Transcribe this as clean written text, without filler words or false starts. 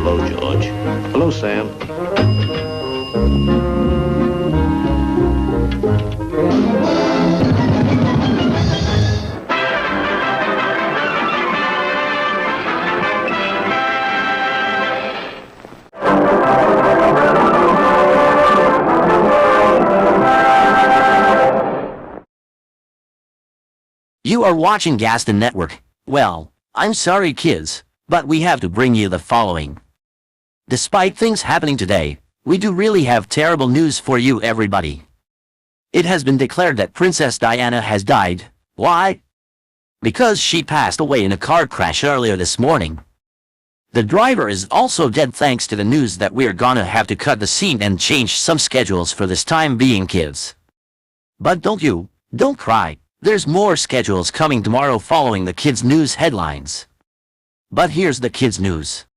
Hello, George. Hello, Sam. You are watching Gaston Network. Well, I'm sorry kids, but we have to bring you the following. Despite things happening today, we do really have terrible news for you everybody. It has been declared that Princess Diana has died. Why? Because she passed away in a car crash earlier this morning. The driver is also dead thanks to the news that we're gonna have to cut the scene and change some schedules for this time being kids. But don't cry. There's more schedules coming tomorrow following the kids' news headlines. But here's the kids' news.